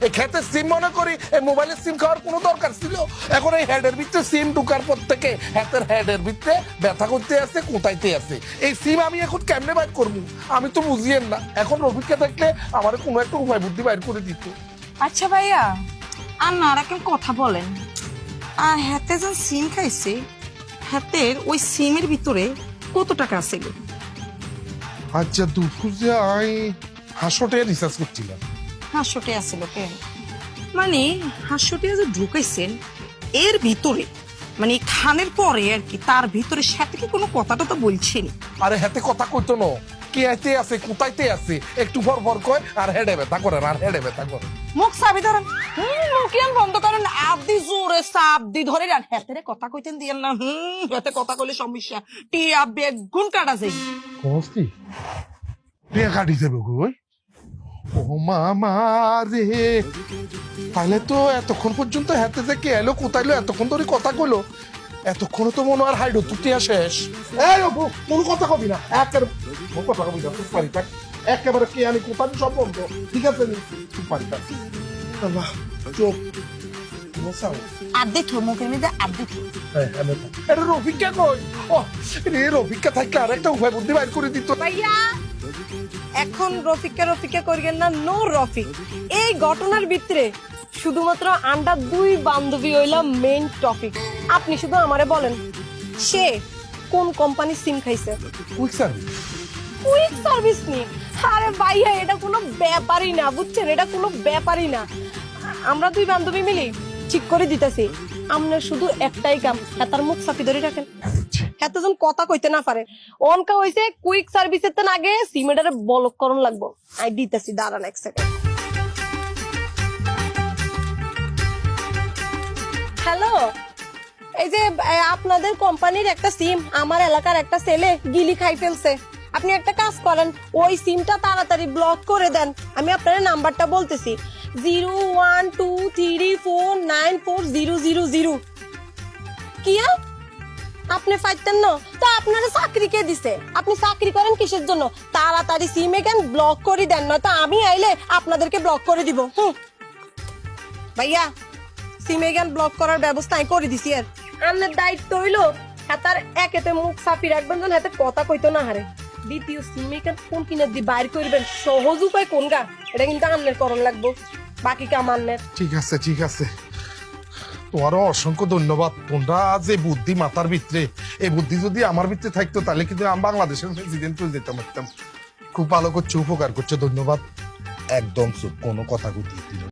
এই ক্ষেতের সিম মনে করি এই মোবাইলের সিম খাওয়ার কোনো দরকার ছিল? এখন এই হেডের ভিতরে সিম ঢুকার পর থেকে হাতের হেডের ভিতরে ব্যথা করতে আছে, কোথাইতে আছে। এই সিম আমি এখন কেমনে বাইর করবো আমি তো বুঝিয়েন না। এখন রফিককে থাকলে আমার কোনো একটা উপায় বুদ্ধি বাইর করে দিত। আচ্ছা ভাইয়া, আর নারা কেউ কথা বলেন, আর হাতে যখন সিম খাইছে হাতের ওই সিমের ভিতরে কত টাকা আছে গো? আচ্ছা দুপুরে আমি 500 টাকা রিচার্জ করছিলাম। 500 টাকা আছে লোকে, মানে 500 টাকা যে ঢুকাইছেন এর ভিতরে, মানে খানের পরে আর কি, তার ভিতরে সাথে কি কোনো কথাটা তো বলছেন? আরে হাতে কথা কইতো না, কে আইতে আছে কোথাইতে আছে একটু ভর ভর কয় আর হেডে ব্যথা করে আর হেডে ব্যথা করে। মুখ চাবি ধরেন, মুখিয়ান বন্ধ করেন, আবদি জোরে চাপ দি ধরে রান। হাতে কথা কইতেন দিয়েন না, হাতে কথা কইলে সমস্যা, টিয়া বেগুন কাটা যায়। কস্তি টিয়া কাটি যাবে কই? ও মামা রে, তাহলে তো এতক্ষণ পর্যন্ত হাতে যে কে এলো কোথাইলো এতক্ষণ ধরে কথা কইলো, এতক্ষণ তো মনে আর হাইডো তুটিয়া শেষ। এই অপু কোনো কথা কবি না, একের কথা কবি না, তুই পারি থাক একেবারে কে আমি কোথায় সব বন্ধ, ঠিক আছে তুই পারি থাক। আল্লাহ চোখ আর্ধেক মুখের মধ্যে আর্ধেক। এটা রফিককে কই? ও রে রফিককে থাকলে আর একটা উপায় বুদ্ধি বাইর করে দিত। ভাইয়া এখন রফিকা করিয়েন না, নো রফিক। এই ঘটনার ভিতরে শুধুমাত্র আমরা দুই বান্ধবী হইলাম মেইন টপিক। আপনি শুধু আমারে বলেন সে কোন কোম্পানির সিম খাইছে? Quick service. কুইক সার্ভিস নি? আরে ভাইয়া এটা কোনো ব্যাপারই না, বুঝছেন, এটা কোনো ব্যাপারই না। আমরা দুই বান্ধবী মিলি ঠিক করে দিতেছি, আপনার শুধু একটাই কাম, তার মুখ চাপি ধরে রাখেন, এতজন কথা কইতে না পারে। অনকা হইছে কুইক সার্ভিসের তেন আগে সিমেটারে ব্লক করন লাগবো। আই দিতেছি, দাঁড়ান এক সেকেন্ড। হ্যালো, এই যে আপনাদের কোম্পানির একটা সিম আমার এলাকার একটা ছেলে গিলি খাই ফেলছে। আপনি একটা কাজ করেন, ওই সিমটা তাড়াতাড়ি ব্লক করে দেন। আমি আপনার নাম্বারটা বলতেছি, 0123494000। কিয়া আপনি পাইতেন না তো আপনারা চাকরি কে দিছে? আপনি চাকরি করেন কিসের জন্য? তাড়াতাড়ি সিম এখান ব্লক করে দেন, নয়তো আমি আইলে আপনাদেরকে ব্লক করে দিব। ভাইয়া সিম এখান ব্লক করার ব্যবস্থা আমি করে দিছি। আর আপনার দায়িত্ব হইলো হাতার একেতে মুখ চাপি রাখবেন যেন হাতে কথা কইতো না হারে। দ্বিতীয় সিম এখান কোন কিনে দি বাইর করবেন, সহজ উপায় কোন গা, এটা কিন্তু আপনার করণ লাগবো, বাকি কাম আপনার। ঠিক আছে ঠিক আছে, তোমারও অসংখ্য ধন্যবাদ। তোমরা যে বুদ্ধি মাথার ভিতরে, এই বুদ্ধি যদি আমার ভিতরে থাকতো তাহলে কিন্তু আমি বাংলাদেশের প্রেসিডেন্ট হয়ে যেতাম একদম। খুব ভালো করছো, উপকার করছো, ধন্যবাদ। একদম চুপ, কোনো কথা গুটিয়ে দিল।